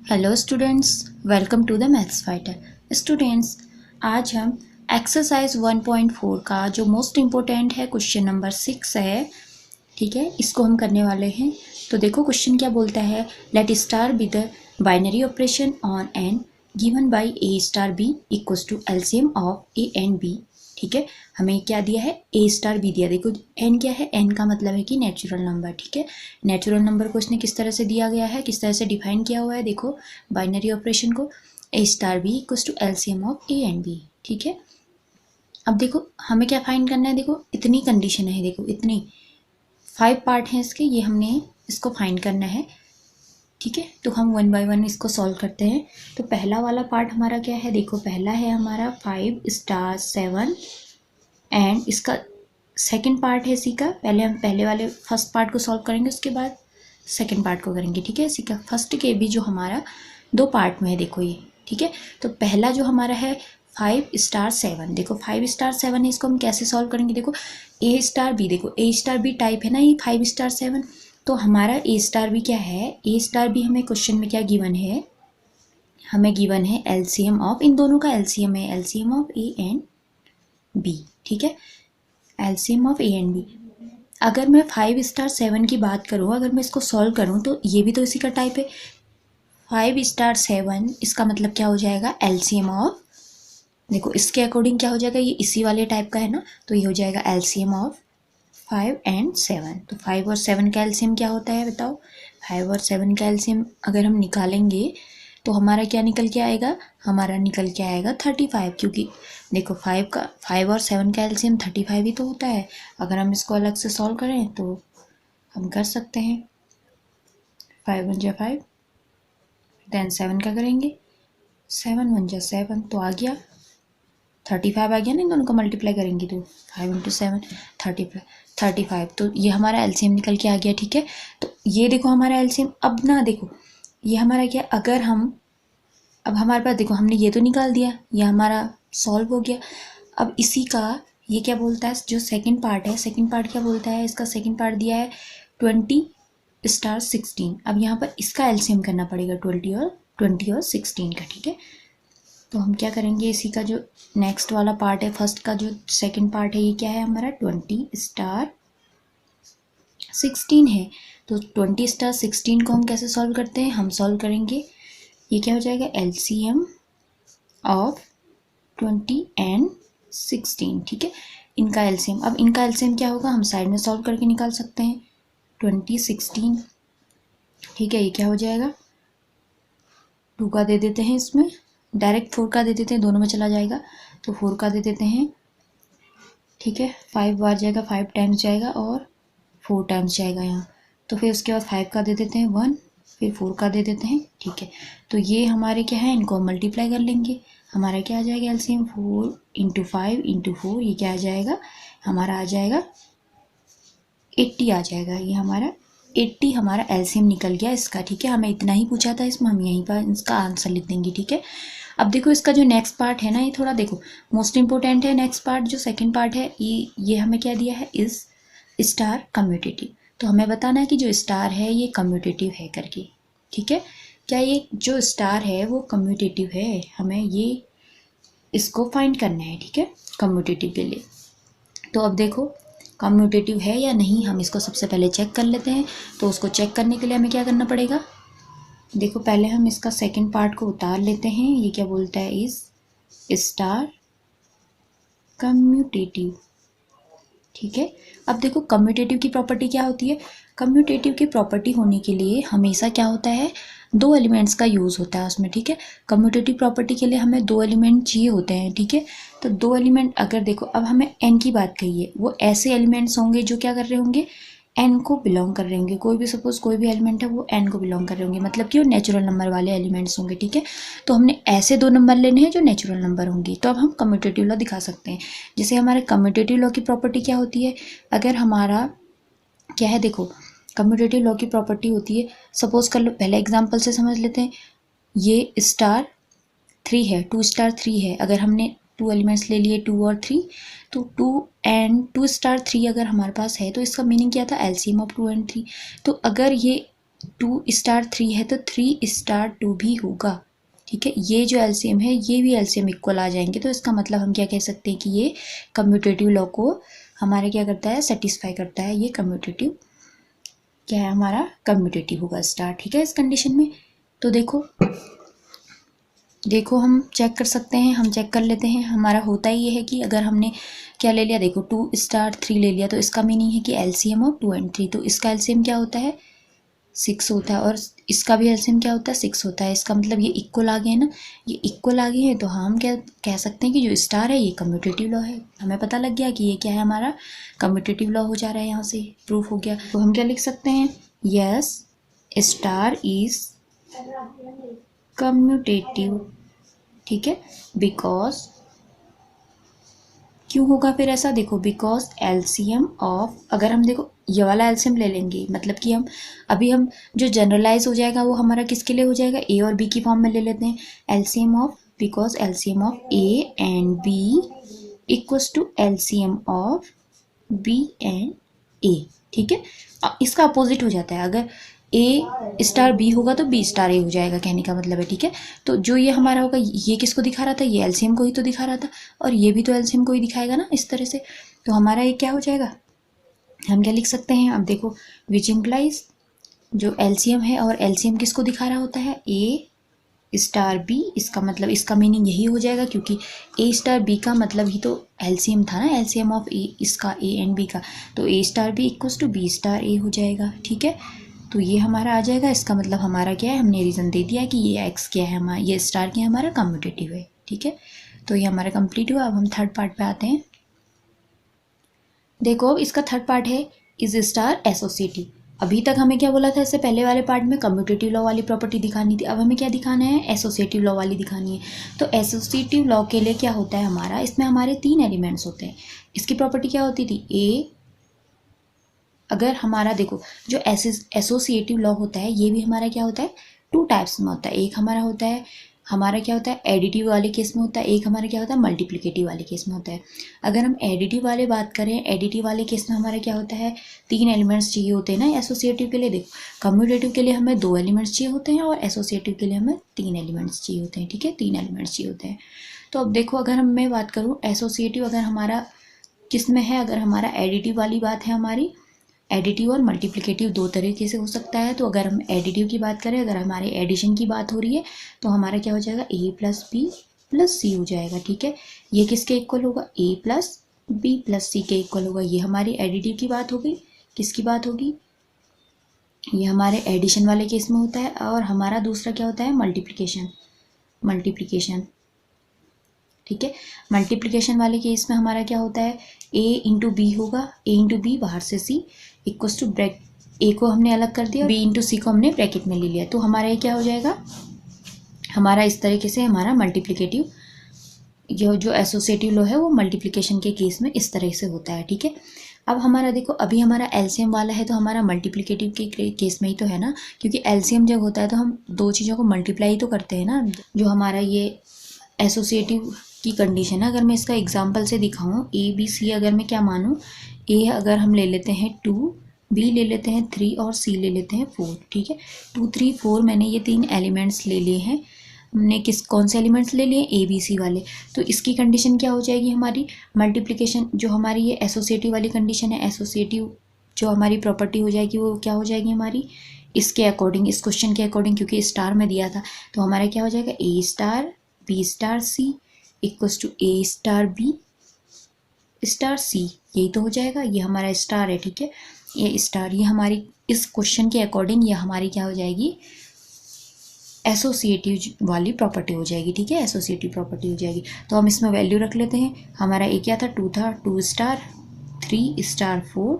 Hello students, welcome to the maths fighter. Students, आज हम exercise 1.4 का जो मोस्ट इम्पोर्टेंट है क्वेश्चन नंबर 6 है, ठीक है, इसको हम करने वाले हैं। तो देखो क्वेश्चन क्या बोलता है। Let star be the binary operation on N given by A star B equals to LCM of A and B. ठीक है, हमें क्या दिया है, ए स्टार बी दिया। देखो एन क्या है, एन का मतलब है कि नेचुरल नंबर। ठीक है, नेचुरल नंबर को इसने किस तरह से दिया गया है, किस तरह से डिफाइन किया हुआ है। देखो बाइनरी ऑपरेशन को A star B equals to LCM of A and B. ठीक है, अब देखो हमें क्या फाइंड करना है। देखो इतनी कंडीशन है, देखो इतनी 5 पार्ट हैं इसके, ये हमने इसको फाइंड करना है। ठीक है, तो हम 1 बाय 1 इसको सॉल्व करते हैं। तो पहला वाला पार्ट हमारा क्या है, देखो पहला है हमारा 5 स्टार 7 एंड इसका सेकंड पार्ट है इसी का। पहले हम पहले वाले फर्स्ट पार्ट को सॉल्व करेंगे, उसके बाद सेकंड पार्ट को करेंगे। ठीक है, इसी का फर्स्ट के भी जो हमारा 2 पार्ट में है, देखो ये। ठीक है, तो पहला जो हमारा है 5 स्टार 7, देखो 5 स्टार 7 है, इसको हम कैसे सॉल्व करेंगे। देखो ए स्टार बी, देखो ए स्टार बी टाइप है ना ये 5 स्टार 7, तो हमारा ए स्टार बी क्या है, ए स्टार बी हमें क्वेश्चन में क्या गिवन है, हमें गिवन है एलसीएम ऑफ, इन दोनों का एलसीएम है, LCM of A and B. ठीक है, LCM of A and B. अगर मैं 5 स्टार 7 की बात करूँ, अगर मैं इसको सॉल्व करूँ तो ये भी तो इसी का टाइप है। 5 स्टार 7 इसका मतलब क्या हो जाएगा, एलसीएम ऑफ, देखो इसके अकॉर्डिंग क्या हो जाएगा, ये इसी वाले टाइप का है ना, तो ये हो जाएगा एलसीएम ऑफ 5 एंड 7। तो 5 और 7 का एलसीएम क्या होता है बताओ। 5 और 7 का एलसीएम अगर हम निकालेंगे तो हमारा क्या निकल के आएगा, हमारा निकल के आएगा 35, क्योंकि देखो 5 और 7 का एलसीएम 35 ही तो होता है। अगर हम इसको अलग से सॉल्व करें तो हम कर सकते हैं, 5 1 जा 5, देन 7 का करेंगे, 7 1 जा 7, तो आ गया 35 आ गया ना, इन दोनों को मल्टीप्लाई करेंगे तो 5 × 7 35। तो ये हमारा एलसीएम निकल के आ गया। ठीक है, तो ये देखो हमारा एलसीएम। अब ना देखो ये हमारा क्या, अगर हम, अब हमारे पास देखो हमने ये तो निकाल दिया, ये हमारा सॉल्व हो गया। अब इसी का ये क्या बोलता है, जो सेकंड पार्ट है, सेकंड पार्ट क्या बोलता है, इसका सेकंड पार्ट दिया है 20 स्टार 16। अब यहाँ पर इसका एलसीएम करना पड़ेगा 20 और 16 का। ठीक है, तो हम क्या करेंगे, इसी का जो नेक्स्ट वाला पार्ट है, फर्स्ट का जो सेकंड पार्ट है, ये क्या है हमारा 20 स्टार 16 है। तो 20 स्टार 16 को हम कैसे सॉल्व करते हैं, हम सॉल्व करेंगे, ये क्या हो जाएगा, एलसीएम ऑफ 20 एंड 16। ठीक है, इनका एलसीएम, अब इनका एलसीएम क्या होगा, हम साइड में सॉल्व करके निकाल सकते हैं, 20 16। ठीक है, ये क्या हो जाएगा, 2 का दे देते हैं इसमें, डायरेक्ट 4 का दे देते हैं, दोनों में चला जाएगा, तो 4 का दे देते हैं। ठीक है, 5 बार जाएगा, 5 टाइम्स जाएगा और 4 टाइम्स जाएगा यहाँ, तो फिर उसके बाद 5 का दे देते हैं 1, फिर 4 का दे देते हैं। ठीक है, तो ये हमारे क्या है, इनको मल्टीप्लाई कर लेंगे, हमारा क्या आ जाएगा एलसीएम, 4 × 5 × 4, ये क्या आ जाएगा, हमारा आ जाएगा 80 आ जाएगा। ये हमारा 80 हमारा एलसीएम निकल गया इसका। ठीक है, हमें इतना ही पूछा था इसमें, हम यहीं पर इसका आंसर लिख देंगे। ठीक है, अब देखो इसका जो नेक्स्ट पार्ट है ना, ये थोड़ा देखो मोस्ट इंपॉर्टेंट है। नेक्स्ट पार्ट जो सेकंड पार्ट है, ये हमें क्या दिया है, इस स्टार कम्यूटेटिव। तो हमें बताना है कि जो स्टार है ये कम्यूटेटिव है करके। ठीक है, क्या ये जो स्टार है वो कम्यूटेटिव है, हमें ये इसको फाइंड करना है। ठीक है, कम्यूटेटिव के लिए। तो अब देखो कम्यूटेटिव है या नहीं, हम इसको सबसे पहले चेक कर लेते हैं। तो उसको चेक करने के लिए हमें क्या करना पड़ेगा, देखो पहले हम इसका सेकंड पार्ट को उतार लेते हैं। ये क्या बोलता है, इस स्टार कम्यूटेटिव। ठीक है, अब देखो कम्यूटेटिव की प्रॉपर्टी क्या होती है, कम्यूटेटिव की प्रॉपर्टी होने के लिए हमेशा क्या होता है, 2 एलिमेंट्स का यूज़ होता है उसमें। ठीक है, कम्यूटेटिव प्रॉपर्टी के लिए हमें 2 एलिमेंट चाहिए होते हैं। ठीक है, तो 2 एलिमेंट, अगर देखो अब हमें एन की बात कही है, वो ऐसे एलिमेंट्स होंगे जो क्या कर रहे होंगे, एन को बिलोंग कर रहे होंगे। कोई भी सपोज कोई भी एलिमेंट है वो एन को बिलोंग कर रहे होंगे, मतलब कि वो नेचुरल नंबर वाले एलिमेंट्स होंगे। ठीक है, तो हमने ऐसे 2 नंबर लेने हैं जो नेचुरल नंबर होंगे, तो अब हम कम्यूटेटिव लॉ दिखा सकते हैं। जैसे हमारे कम्यूटेटिव लॉ की प्रॉपर्टी क्या होती है, अगर हमारा क्या है, देखो कम्यूटेटिव लॉ की प्रॉपर्टी होती है, सपोज कर लो, पहले एग्जाम्पल से समझ लेते हैं। ये स्टार 3 है, 2 स्टार 3 है, अगर हमने 2 एलिमेंट्स ले लिए 2 और 3, तो 2 एंड 2 स्टार 3 अगर हमारे पास है, तो इसका मीनिंग क्या था, एलसीएम ऑफ 2 एंड 3। तो अगर ये 2*3 है तो 3*2 भी होगा, ठीक है। ये जो एलसीएम है ये भी एलसीएम इक्वल आ जाएंगे, तो इसका मतलब हम क्या कह सकते हैं कि ये कम्यूटेटिव लॉ को हमारे क्या करता है, सेटिस्फाई करता है। ये कम्यूटेटिव क्या है, हमारा कम्यूटेटिव होगा स्टार, ठीक है, इस कंडीशन में। तो देखो हम चेक कर सकते हैं, हम चेक कर लेते हैं। हमारा होता ही ये है कि अगर हमने क्या ले लिया, देखो 2*3 ले लिया, तो इसका मीनिंग है कि एलसीएम ऑफ 2 and 3, तो इसका एलसीएम क्या होता है, 6 होता है, और इसका भी एलसीएम क्या होता है, 6 होता है। इसका मतलब ये इक्वल आ गए हैं ना, ये इक्वल आ गए हैं, तो हम क्या कह सकते हैं कि जो स्टार है ये कम्यूटेटिव लॉ है। हमें पता लग गया कि ये क्या है, हमारा कम्यूटेटिव लॉ हो जा रहा है, यहाँ से प्रूफ हो गया। तो हम क्या लिख सकते हैं, यस स्टार इज कम्यूटेटिव, ठीक है। बिकॉज, क्यों होगा फिर ऐसा, देखो बिकॉज एलसीएम ऑफ, अगर हम देखो ये वाला एलसीएम ले लेंगे, मतलब कि हम जो जनरलाइज हो जाएगा वो हमारा किसके लिए हो जाएगा, ए और बी की फॉर्म में ले लेते हैं। LCM of, because LCM of A and B equals to LCM of B and A, ठीक है। इसका अपोजिट हो जाता है, अगर A*B होगा तो B*A हो जाएगा, कहने का मतलब है, ठीक है। तो जो ये हमारा होगा, ये किसको दिखा रहा था, ये एलसीएम को ही तो दिखा रहा था, और ये भी तो एलसीएम को ही दिखाएगा ना, इस तरह से। तो हमारा ये क्या हो जाएगा, हम क्या लिख सकते हैं, अब देखो विच इम्प्लाइज, जो एलसीएम है और एलसीएम किसको दिखा रहा होता है, A*B, इसका मतलब, इसका मीनिंग यही हो जाएगा, क्योंकि A*B का मतलब ही तो एलसीएम था ना, एलसीएम ऑफ ए, इसका A एंड B का, तो A*B इक्वल्स टू B*A हो जाएगा, ठीक है। तो ये हमारा आ जाएगा, इसका मतलब हमारा क्या है, हमने रीज़न दे दिया कि ये एक्स क्या है, हमारा ये स्टार क्या है, हमारा कम्यूटेटिव है, ठीक है। तो ये हमारा कंप्लीट हुआ। अब हम थर्ड पार्ट पे आते हैं। देखो अब इसका थर्ड पार्ट है, इज स्टार एसोसिएटिव। अभी तक हमें क्या बोला था, इससे पहले वाले पार्ट में कम्यूटेटिव लॉ वाली प्रॉपर्टी दिखानी थी, अब हमें क्या दिखाना है, एसोसिएटिव लॉ वाली दिखानी है। तो एसोसिएटिव लॉ के लिए क्या होता है हमारा, इसमें हमारे 3 एलिमेंट्स होते हैं। इसकी प्रॉपर्टी क्या होती थी, अगर हमारा देखो जो एसोसिएटिव लॉ होता है, ये भी हमारा क्या होता है, 2 टाइप्स में होता है। एक हमारा क्या होता है एडिटिव वाले केस में होता है, एक हमारा क्या होता है मल्टीप्लिकेटिव वाले केस में होता है। अगर हम एडिटिव वाले बात करें, एडिटिव वाले केस में हमारा क्या होता है, 3 एलिमेंट्स चाहिए होते हैं ना एसोसिएटिव के लिए। देखो कम्यूटेटिव के लिए हमें 2 एलिमेंट्स चाहिए होते हैं, और एसोसिएटिव के लिए हमें 3 एलिमेंट्स चाहिए होते हैं, ठीक है, 3 एलिमेंट्स चाहिए होते हैं। तो अब देखो अगर मैं बात करूँ एसोसिएटिव, अगर हमारा किस में है, अगर हमारा एडिटिव वाली बात है, हमारी एडिटिव और मल्टीप्लिकेटिव 2 तरीके से हो सकता है। तो अगर हम एडिटिव की बात करें, अगर हमारे एडिशन की बात हो रही है, तो हमारा क्या हो जाएगा, A+B+C हो जाएगा, ठीक है। ये किसके इक्वल होगा, A+B+C के इक्वल होगा। ये हमारी एडिटिव की बात होगी। किसकी बात होगी, ये हमारे एडिशन वाले केस में होता है। और हमारा दूसरा क्या होता है, मल्टीप्लिकेशन, ठीक है। मल्टीप्लिकेशन वाले केस में हमारा क्या होता है, A×B होगा, A×B बाहर से C इक्वल्स टू A को हमने अलग कर दिया, B×C को हमने ब्रैकेट में ले लिया, तो हमारा ये क्या हो जाएगा, हमारा इस तरीके से हमारा मल्टीप्लिकेटिव, जो एसोसिएटिव लॉ है वो मल्टीप्लिकेशन के केस में इस तरह से होता है, ठीक है। अब हमारा देखो अभी हमारा एलसीएम वाला है, तो हमारा मल्टीप्लिकेटिव के केस में ही तो है ना, क्योंकि एलसीएम जब होता है तो हम 2 चीज़ों को मल्टीप्लाई तो करते हैं ना। जो हमारा ये एसोसिएटिव की कंडीशन है, अगर मैं इसका एग्जांपल से दिखाऊं, ABC अगर मैं क्या मानूं, A अगर हम ले लेते हैं 2, B ले लेते हैं 3 और C ले लेते हैं 4, ठीक है। 2, 3, 4 मैंने ये 3 एलिमेंट्स ले लिए हैं। हमने कौन से एलिमेंट्स ले लिए, ABC वाले। तो इसकी कंडीशन क्या हो जाएगी, हमारी मल्टीप्लिकेशन, जो हमारी ये एसोसिएटिव वाली कंडीशन है, एसोसिएटिव जो हमारी प्रॉपर्टी हो जाएगी वो क्या हो जाएगी हमारी, इसके अकॉर्डिंग, इस क्वेश्चन के अकॉर्डिंग, क्योंकि स्टार में दिया था, तो हमारा क्या हो जाएगा, A*B*C इक्वल्स टू A*B*C, यही तो हो जाएगा। ये हमारा स्टार है, ठीक है, ये स्टार, ये हमारी इस क्वेश्चन के अकॉर्डिंग ये हमारी क्या हो जाएगी, एसोसिएटिव वाली प्रॉपर्टी हो जाएगी, ठीक है, एसोसिएटिव प्रॉपर्टी हो जाएगी। तो हम इसमें वैल्यू रख लेते हैं। हमारा ए क्या था, 2 था, 2*, 3*, 4,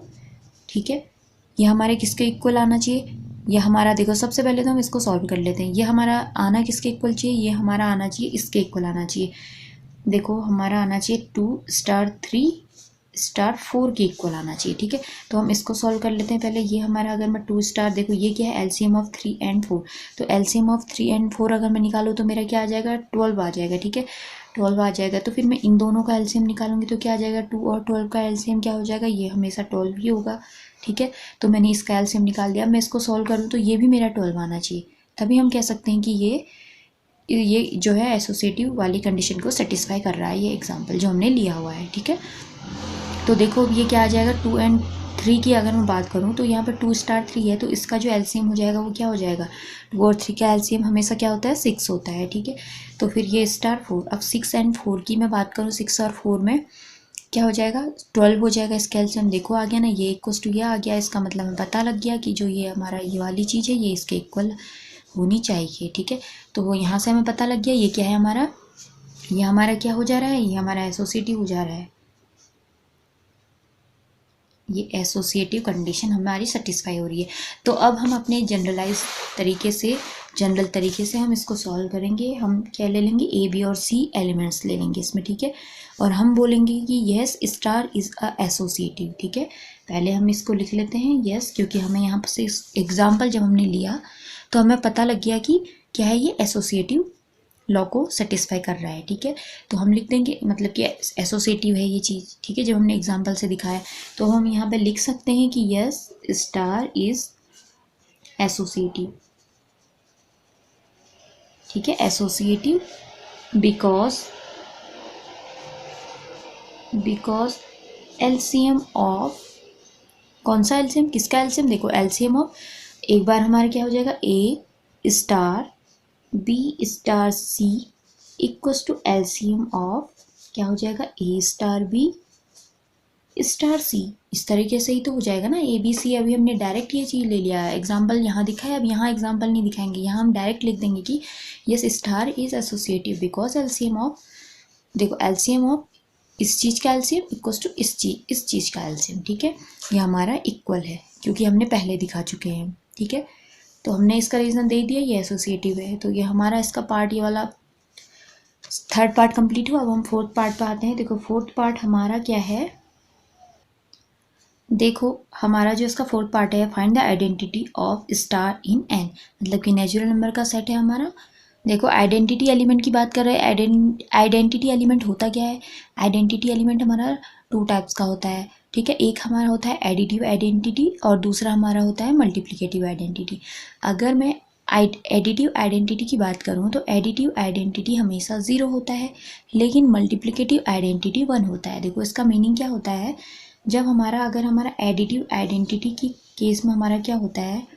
ठीक है। ये हमारे किसके इक्वल आना चाहिए, ये हमारा देखो सबसे पहले तो हम इसको सॉल्व कर लेते हैं। ये हमारा आना किसके इक्वल चाहिए, ये हमारा आना चाहिए इसके इक्वल आना चाहिए। देखो हमारा आना चाहिए 2*3*4 के इक्वल आना चाहिए, ठीक है। तो हम इसको सॉल्व कर लेते हैं पहले। ये हमारा अगर मैं 2*, देखो ये क्या है, एलसीएम ऑफ 3 and 4, तो एलसीएम ऑफ 3 and 4 अगर मैं निकालूँ तो मेरा क्या आ जाएगा, 12 आ जाएगा, ठीक है, 12 आ जाएगा। तो फिर मैं इन दोनों का एलसीएम निकालूंगी तो क्या आ जाएगा, 2 और 12 का एलसीएम क्या हो जाएगा, ये हमेशा 12 ही होगा, ठीक है। तो मैंने इसका एलसीएम निकाल दिया। अब मैं इसको सॉल्व करूँ तो ये भी मेरा 12 आना चाहिए, तभी हम कह सकते हैं कि ये जो है एसोसिएटिव वाली कंडीशन को सेटिस्फाई कर रहा है, ये एग्जाम्पल जो हमने लिया हुआ है। ठीक है, तो देखो अब ये क्या आ जाएगा, 2 और 3 की अगर मैं बात करूँ तो यहाँ पर 2 स्टार 3 है, तो इसका जो एलसीएम हो जाएगा वो क्या हो जाएगा, 2 और 3 का एलसीएम हमेशा क्या होता है, 6 होता है। ठीक है, तो फिर ये स्टार 4, अब 6 और 4 की मैं बात करूँ, 6 और 4 में क्या हो जाएगा, 12 हो जाएगा इसका एलसीएम। देखो आ गया ना, ये इक्वल टू ये आ गया, इसका मतलब हमें पता लग गया कि जो ये हमारा ये वाली चीज़ है ये इसके इक्वल होनी चाहिए। ठीक है, तो वो यहाँ से हमें पता लग गया ये क्या है हमारा, ये हमारा क्या हो जा रहा है, ये हमारा एसोसिएटिव हो जा रहा है, ये एसोसिएटिव कंडीशन हमारी सेटिस्फाई हो रही है। तो अब हम अपने जनरल तरीके से हम इसको सॉल्व करेंगे। हम क्या ले लेंगे, ए बी और सी एलिमेंट्स ले लेंगे इसमें। ठीक है, और हम बोलेंगे कि yes star is a associative. ठीक है, पहले हम इसको लिख लेते हैं यस, क्योंकि हमें यहाँ पर से एग्जाम्पल जब हमने लिया तो हमें पता लग गया कि क्या है, ये एसोसिएटिव लॉ को सेटिस्फाई कर रहा है। ठीक है, तो हम लिख देंगे मतलब कि एसोसिएटिव है ये चीज़। ठीक है, जब हमने एग्जांपल से दिखाया तो हम यहाँ पे लिख सकते हैं कि यस स्टार इज एसोसिएटिव। ठीक है, एसोसिएटिव बिकॉज एलसीएम ऑफ, कौन सा एलसीएम, किसका एलसीएम, देखो एलसीएम ऑफ, एक बार हमारा क्या हो जाएगा, A star B star C equals to LCM of क्या हो जाएगा, A star B star C. इस तरीके से ही तो हो जाएगा ना, ए बी सी। अभी हमने डायरेक्ट ये चीज़ ले लिया है, एग्जाम्पल यहाँ दिखा है, अब यहाँ एग्जाम्पल नहीं दिखाएंगे, यहाँ हम डायरेक्ट लिख देंगे कि yes star is associative because LCM of, देखो एलसीएम ऑफ इस चीज़ का एलसीएम इक्वल्स टू इस चीज़ का एलसीएम। ठीक है, ये हमारा इक्वल है क्योंकि हमने पहले दिखा चुके हैं। ठीक है, तो हमने इसका रीज़न दे दिया, ये एसोसिएटिव है, तो ये हमारा इसका पार्ट, ये वाला थर्ड पार्ट कंप्लीट हुआ। अब हम फोर्थ पार्ट पे आते हैं। देखो फोर्थ पार्ट हमारा क्या है, देखो हमारा जो इसका फोर्थ पार्ट है, find the identity of star in an, मतलब कि नेचुरल नंबर का सेट है हमारा। देखो आइडेंटिटी एलिमेंट की बात कर रहे हैं, आइडेंटिटी एलिमेंट होता क्या है, आइडेंटिटी एलिमेंट हमारा 2 टाइप्स का होता है। ठीक है, एक हमारा होता है एडिटिव आइडेंटिटी और दूसरा हमारा होता है मल्टीप्लिकेटिव आइडेंटिटी। अगर मैं एडिटिव आइडेंटिटी की बात करूँ तो एडिटिव आइडेंटिटी हमेशा 0 होता है, लेकिन मल्टीप्लिकेटिव आइडेंटिटी 1 होता है। देखो इसका मीनिंग क्या होता है, जब अगर हमारा एडिटिव आइडेंटिटी की केस में हमारा क्या होता है,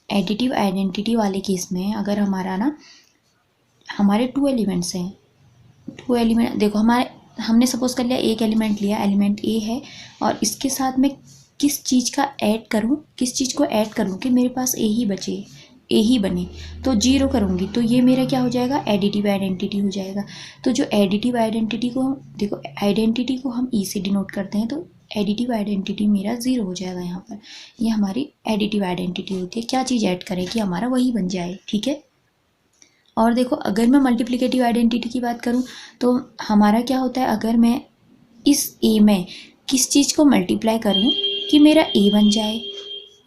एडिटिव आइडेंटिटी वाले केस में अगर हमारा ना, हमारे 2 एलिमेंट्स हैं, 2 एलिमेंट, देखो हमने सपोज कर लिया एक एलिमेंट लिया, एलिमेंट ए है, और इसके साथ में किस चीज़ को ऐड करूँ कि मेरे पास ए ही बचे, ए ही बने, तो 0 करूँगी तो ये मेरा क्या हो जाएगा, एडिटिव आइडेंटिटी हो जाएगा। तो जो एडिटिव आइडेंटिटी को देखो, आइडेंटिटी को हम ई से डिनोट करते हैं, तो एडिटिव आइडेंटिटी मेरा 0 हो जाएगा यहाँ पर। ये हमारी एडिटिव आइडेंटिटी होती है, क्या चीज़ ऐड करें कि हमारा वही बन जाए। ठीक है, और देखो अगर मैं मल्टीप्लिकेटिव आइडेंटिटी की बात करूँ तो हमारा क्या होता है, अगर मैं इस ए में किस चीज़ को मल्टीप्लाई करूँ कि मेरा ए बन जाए,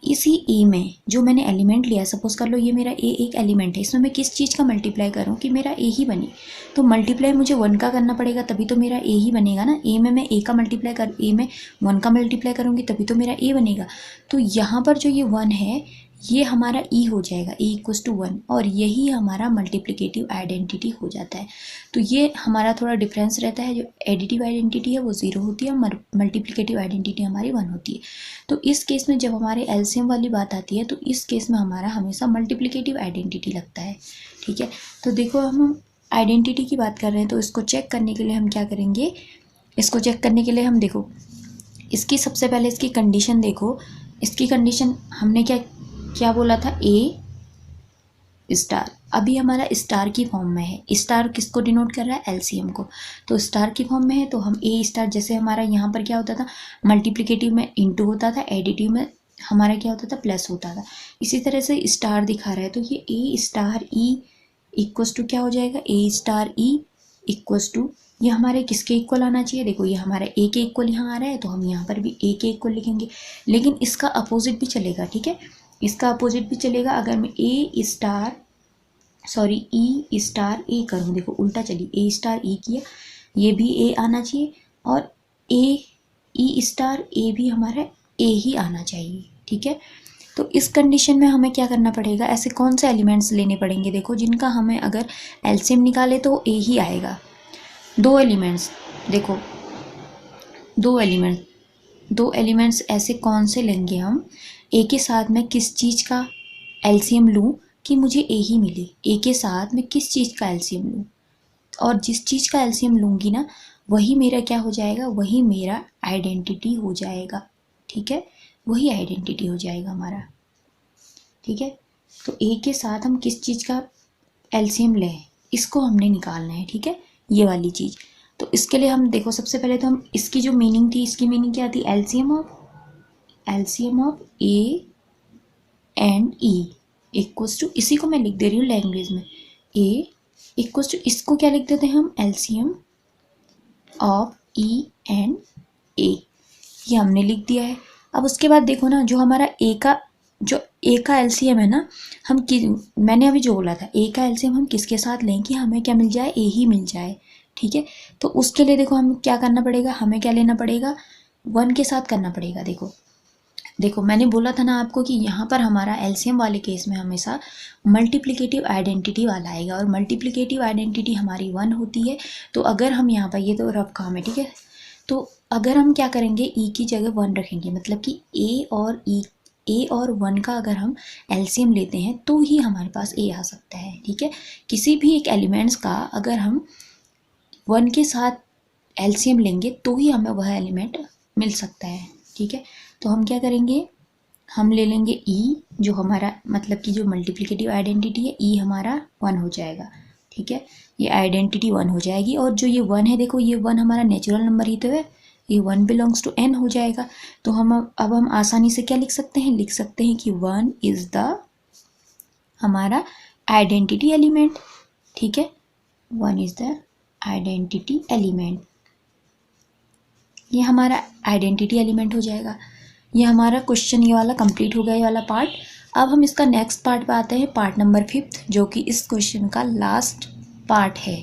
इसी ए में जो मैंने एलिमेंट लिया, सपोज कर लो ये मेरा ए एक एलिमेंट है, इसमें मैं किस चीज़ का मल्टीप्लाई करूँ कि मेरा ए ही बने, तो मल्टीप्लाई मुझे 1 का करना पड़ेगा तभी तो मेरा ए ही बनेगा ना। ए में मैं ए का मल्टीप्लाई कर, ए में 1 का मल्टीप्लाई करूँगी तभी तो मेरा ए बनेगा। तो यहाँ पर जो ये 1 है ये हमारा ई हो जाएगा, ई इक्वल्स टू 1, और यही हमारा मल्टीप्लिकेटिव आइडेंटिटी हो जाता है। तो ये हमारा थोड़ा डिफरेंस रहता है, जो एडिटिव आइडेंटिटी है वो 0 होती है और मल्टीप्लिकेटिव आइडेंटिटी हमारी 1 होती है। तो इस केस में जब हमारे एलसीएम वाली बात आती है तो इस केस में हमारा हमेशा मल्टीप्लिकेटिव आइडेंटिटी लगता है। ठीक है, तो देखो हम आइडेंटिटी की बात कर रहे हैं, तो इसको चेक करने के लिए हम क्या करेंगे, इसको चेक करने के लिए हम देखो इसकी सबसे पहले इसकी कंडीशन देखो, इसकी कंडीशन हमने क्या बोला था, ए स्टार, अभी हमारा स्टार की फॉर्म में है। स्टार किसको डिनोट कर रहा है, एलसीएम को, तो स्टार की फॉर्म में है तो हम ए स्टार, जैसे हमारा यहाँ पर क्या होता था, मल्टीप्लिकेटिव में इंटू होता था, एडिटिव में हमारा क्या होता था, प्लस होता था। इसी तरह से स्टार दिखा रहा है तो ये ए स्टार ई इक्वल्स टू क्या हो जाएगा, A star E equals to, ये हमारे किसके इक्वल आना चाहिए, देखो ये हमारा ए के इक्वल यहाँ आ रहा है तो हम यहाँ पर भी ए के इक्वल लिखेंगे, लेकिन इसका अपोजिट भी चलेगा। ठीक है, इसका अपोजिट भी चलेगा। अगर मैं ई स्टार ए करूँ, देखो उल्टा चली, ए स्टार ई किया, ये भी ए आना चाहिए, और ए ई स्टार ए भी हमारा ए ही आना चाहिए, ठीक है। तो इस कंडीशन में हमें क्या करना पड़ेगा, ऐसे कौन से एलिमेंट्स लेने पड़ेंगे, देखो जिनका हमें अगर एलसीएम निकाले तो ए ही आएगा। दो एलिमेंट्स, देखो दो एलिमेंट्स ऐसे कौन से लेंगे हम, ए के साथ मैं किस चीज़ का एलसीएम लूँ कि मुझे ए ही मिले, ए के साथ मैं किस चीज़ का एलसीएम लूँ, और जिस चीज़ का एलसीएम लूँगी ना वही मेरा क्या हो जाएगा, वही मेरा आइडेंटिटी हो जाएगा, ठीक है, वही आइडेंटिटी हो जाएगा हमारा, ठीक है। तो ए के साथ हम किस चीज़ का एलसीएम लें, इसको हमने निकालना है, ठीक है, ये वाली चीज़। तो इसके लिए हम देखो सबसे पहले तो हम इसकी जो मीनिंग थी, इसकी मीनिंग क्या थी, LCM of A and E equals to, इसी को मैं लिख दे रही हूँ लैंग्वेज में, ए इक्वल्स टू, इसको क्या लिख देते हैं हम, एलसीएम ऑफ ई एंड ए, ये हमने लिख दिया है। अब उसके बाद देखो ना, जो हमारा ए का एलसीएम है ना, मैंने अभी जो बोला था ए का एलसीएम हम किसके साथ लें कि हमें क्या मिल जाए, ए ही मिल जाए, ठीक है। तो उसके लिए देखो हम क्या करना पड़ेगा, हमें क्या लेना पड़ेगा, 1 के साथ करना पड़ेगा। देखो मैंने बोला था ना आपको कि यहाँ पर हमारा एलसीएम वाले केस में हमेशा मल्टीप्लिकेटिव आइडेंटिटी वाला आएगा, और मल्टीप्लिकेटिव आइडेंटिटी हमारी 1 होती है। तो अगर हम यहाँ पर, ये तो रफ काम है, ठीक है, तो अगर हम क्या करेंगे, ई की जगह 1 रखेंगे, मतलब कि ए और 1 का अगर हम एलसीएम लेते हैं तो ही हमारे पास ए आ सकता है, ठीक है। किसी भी एक एलिमेंट्स का अगर हम 1 के साथ एलसीएम लेंगे तो ही हमें वह एलिमेंट मिल सकता है, ठीक है। तो हम क्या करेंगे, हम ले लेंगे ई, जो हमारा मतलब कि जो मल्टीप्लिकेटिव आइडेंटिटी है, ई हमारा 1 हो जाएगा, ठीक है, ये आइडेंटिटी 1 हो जाएगी। और जो ये 1 है, देखो ये 1 हमारा नेचुरल नंबर ही तो है, ये 1 बिलोंग्स टू n हो जाएगा। तो अब हम आसानी से क्या लिख सकते हैं, कि 1 इज़ द हमारा आइडेंटिटी एलिमेंट, ठीक है, 1 इज़ द आइडेंटिटी एलिमेंट, ये हमारा आइडेंटिटी एलिमेंट हो जाएगा। ये हमारा क्वेश्चन ये वाला कंप्लीट हो गया, ये वाला पार्ट। अब हम इसका नेक्स्ट पार्ट पे आते हैं, पार्ट नंबर 5, जो कि इस क्वेश्चन का लास्ट पार्ट है।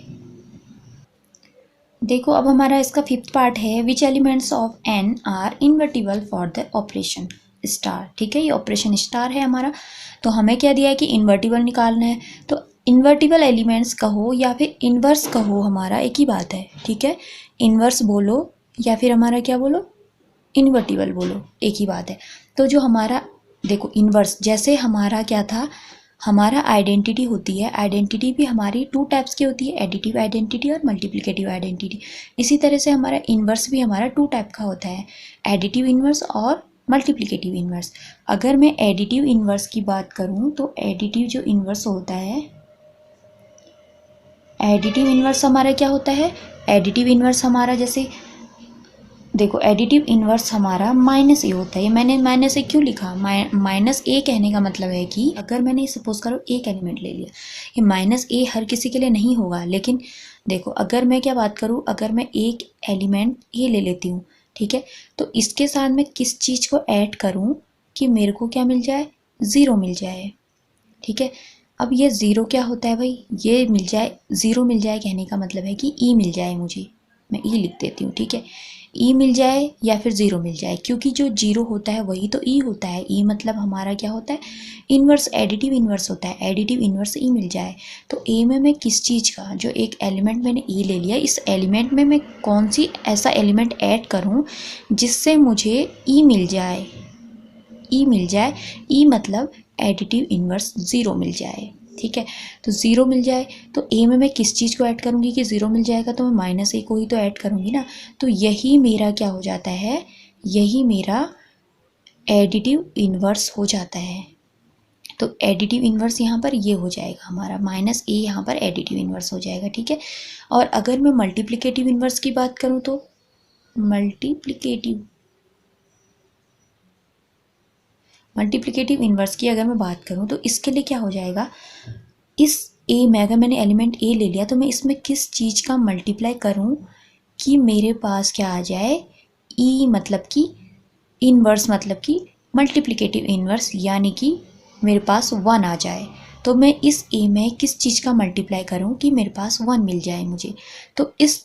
देखो अब हमारा इसका 5th पार्ट है, which elements of n are invertible for the operation star, ठीक है, ये ऑपरेशन स्टार है हमारा। तो हमें क्या दिया है कि इन्वर्टिबल निकालना है। तो इन्वर्टिबल एलिमेंट्स कहो या फिर इन्वर्स कहो, हमारा एक ही बात है, ठीक है, इन्वर्स बोलो या फिर हमारा क्या बोलो, इन्वर्टिबल बोलो, एक ही बात है। तो जो हमारा देखो इन्वर्स, जैसे हमारा क्या था, हमारा आइडेंटिटी होती है, आइडेंटिटी भी हमारी 2 टाइप्स की होती है, एडिटिव आइडेंटिटी और मल्टीप्लिकेटिव आइडेंटिटी। इसी तरह से हमारा इन्वर्स भी हमारा 2 टाइप का होता है, एडिटिव इन्वर्स और मल्टीप्लिकेटिव इन्वर्स। अगर मैं एडिटिव इन्वर्स की बात करूँ तो एडिटिव जो इन्वर्स होता है, एडिटिव इन्वर्स हमारा क्या होता है, एडिटिव इन्वर्स हमारा जैसे देखो एडिटिव इन्वर्स हमारा माइनस ए होता है। मैंने माइनस ए क्यों लिखा, माइनस ए कहने का मतलब है कि अगर मैंने सपोज करो एक एलिमेंट ले लिया, ये माइनस ए हर किसी के लिए नहीं होगा, लेकिन देखो अगर मैं क्या बात करूँ, अगर मैं एक एलिमेंट ए ले लेती हूँ, ठीक है, तो इसके साथ मैं किस चीज़ को ऐड करूँ कि मेरे को क्या मिल जाए, 0 मिल जाए, ठीक है। अब ये 0 क्या होता है भाई, ये मिल जाए, 0 मिल जाए कहने का मतलब है कि ई मिल जाए मुझे, मैं ई लिख देती हूँ, ठीक है, ई मिल जाए या फिर 0 मिल जाए, क्योंकि जो 0 होता है वही तो ई होता है। ई मतलब हमारा क्या होता है, इन्वर्स, एडिटिव इन्वर्स होता है, एडिटिव इन्वर्स ई मिल जाए। तो ए में मैं किस चीज़ का, जो एक एलिमेंट मैंने ई ले लिया, इस एलिमेंट में मैं कौन सी ऐसा एलिमेंट ऐड करूँ जिससे मुझे ई मिल जाए, ई मिल जाए, ई मतलब एडिटिव इन्वर्स 0 मिल जाए, ठीक है। तो 0 मिल जाए, तो ए में मैं किस चीज़ को ऐड करूँगी कि 0 मिल जाएगा, तो मैं माइनस ए को ही तो ऐड करूँगी ना। तो यही मेरा क्या हो जाता है, यही मेरा एडिटिव इन्वर्स हो जाता है। तो एडिटिव इन्वर्स यहाँ पर ये हो जाएगा हमारा, माइनस ए यहाँ पर एडिटिव इन्वर्स हो जाएगा, ठीक है। और अगर मैं मल्टीप्लिकेटिव इन्वर्स की बात करूँ तो मल्टीप्लिकेटिव इन्वर्स की अगर मैं बात करूँ तो इसके लिए क्या हो जाएगा, इस ए में अगर मैंने एलिमेंट ए ले लिया तो मैं इसमें किस चीज़ का मल्टीप्लाई करूँ कि मेरे पास क्या आ जाए, ई मतलब कि इन्वर्स मतलब कि मल्टीप्लिकेटिव इन्वर्स, यानी कि मेरे पास 1 आ जाए। तो मैं इस ए में किस चीज़ का मल्टीप्लाई करूँ कि मेरे पास 1 मिल जाए मुझे। तो इस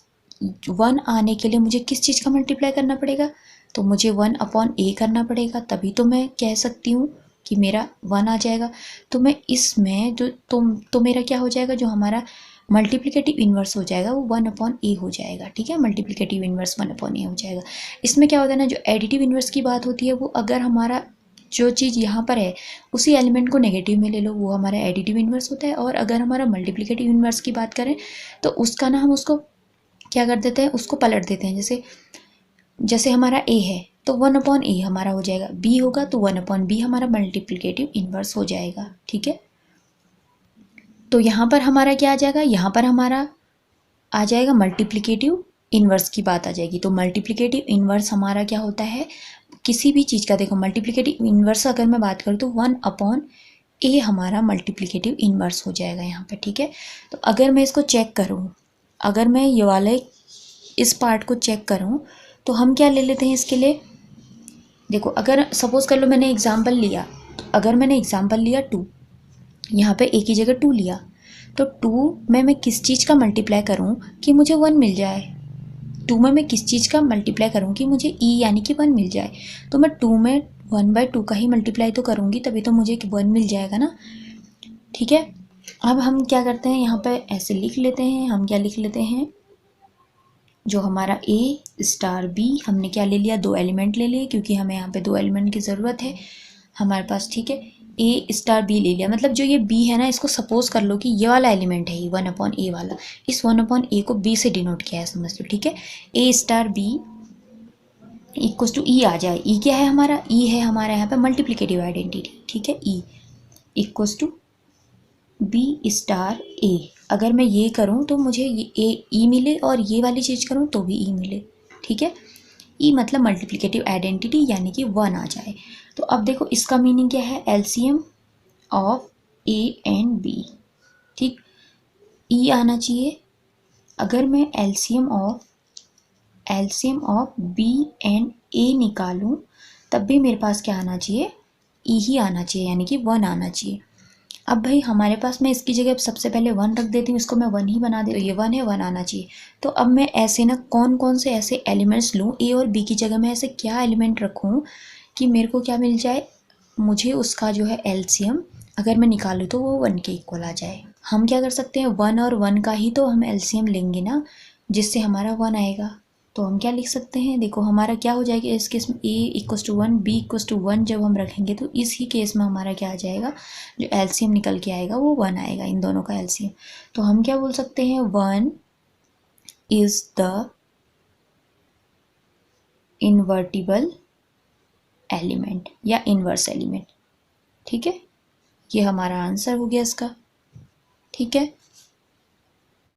1 आने के लिए मुझे किस चीज़ का मल्टीप्लाई करना पड़ेगा, तो मुझे 1/a करना पड़ेगा, तभी तो मैं कह सकती हूँ कि मेरा 1 आ जाएगा। तो मैं इसमें जो तो मेरा क्या हो जाएगा, जो हमारा मल्टीप्लिकेटिव इन्वर्स हो जाएगा वो 1/a हो जाएगा। ठीक है, मल्टीप्लिकेटिव इन्वर्स 1/a हो जाएगा। इसमें क्या होता है ना, जो एडिटिव इन्वर्स की बात होती है वो अगर हमारा जो चीज़ यहाँ पर है उसी एलिमेंट को नेगेटिव में ले लो, वो हमारा एडिटिव इन्वर्स होता है। और अगर हमारा मल्टीप्लिकेटिव इन्वर्स की बात करें तो उसका ना हम उसको क्या कर देते हैं, उसको पलट देते हैं। जैसे हमारा a है तो 1/a हमारा हो जाएगा, b होगा तो 1/b हमारा मल्टीप्लिकेटिव इन्वर्स हो जाएगा। ठीक है, तो यहाँ पर हमारा क्या आ जाएगा, यहाँ पर हमारा आ जाएगा मल्टीप्लिकेटिव इन्वर्स की बात आ जाएगी। तो मल्टीप्लिकेटिव इन्वर्स हमारा क्या होता है, किसी भी चीज़ का, देखो मल्टीप्लिकेटिव इन्वर्स अगर मैं बात करूँ तो 1/a हमारा मल्टीप्लिकेटिव इन्वर्स हो जाएगा यहाँ पे। ठीक है, तो अगर मैं इसको चेक करूँ, अगर मैं ये वाले इस पार्ट को चेक करूँ तो हम क्या ले लेते हैं इसके लिए। देखो अगर सपोज कर लो मैंने एग्जाम्पल लिया, तो अगर मैंने एग्जाम्पल लिया 2, यहाँ पे a की जगह 2 लिया, तो 2 में मैं किस चीज़ का मल्टीप्लाई करूँ कि मुझे 1 मिल जाए। 2 में मैं किस चीज़ का मल्टीप्लाई करूँ कि मुझे e यानी कि 1 मिल जाए। तो मैं 2 में 1/2 का ही मल्टीप्लाई तो करूँगी, तभी तो मुझे 1 मिल जाएगा ना। ठीक है, अब हम क्या करते हैं, यहाँ पे ऐसे लिख लेते हैं। हम क्या लिख लेते हैं, जो हमारा a*b हमने क्या ले लिया, 2 एलिमेंट ले लिए, क्योंकि हमें यहाँ पे 2 एलिमेंट की ज़रूरत है हमारे पास। ठीक है, a*b ले लिया, मतलब जो ये b है ना, इसको सपोज कर लो कि ये वाला एलिमेंट है, ये 1/a वाला। इस 1/a को b से डिनोट किया है, समझ लो। ठीक है, a*b इक्वल्स टू e आ जाए। e क्या है हमारा, e है हमारा यहाँ पे मल्टीप्लिकेटिव आइडेंटिटी। ठीक है, e इक्वल्स टू b*a। अगर मैं ये करूँ तो मुझे ये e मिले, और ये वाली चीज़ करूँ तो भी e मिले। ठीक है, e मतलब मल्टीप्लिकेटिव आइडेंटिटी यानी कि 1 आ जाए। तो अब देखो इसका मीनिंग क्या है, LCM of a and b। ठीक, e आना चाहिए। अगर मैं LCM of b and a निकालूं तब भी मेरे पास क्या आना चाहिए, e ही आना चाहिए, यानी कि 1 आना चाहिए। अब भाई हमारे पास, मैं इसकी जगह सबसे पहले 1 रख देती हूँ, इसको मैं 1 ही बना देती हूँ। तो ये 1 है, 1 आना चाहिए। तो अब मैं ऐसे ना कौन कौन से ऐसे एलिमेंट्स लूँ, ए और बी की जगह मैं ऐसे क्या एलिमेंट रखूँ कि मेरे को क्या मिल जाए, मुझे उसका जो है एलसीएम अगर मैं निकालूँ तो वो 1 के इक्वल आ जाए। हम क्या कर सकते हैं, 1 और 1 का ही तो हम एलसीएम लेंगे ना, जिससे हमारा 1 आएगा। तो हम क्या लिख सकते हैं, देखो हमारा क्या हो जाएगा इस केस में, a=1 b=1 जब हम रखेंगे तो इसी केस में हमारा क्या आ जाएगा, जो एलसीएम निकल के आएगा वो 1 आएगा, इन दोनों का एलसीएम। तो हम क्या बोल सकते हैं, 1 इज द इन्वर्टिबल एलिमेंट या इन्वर्स एलिमेंट। ठीक है, ये हमारा आंसर हो गया इसका। ठीक है,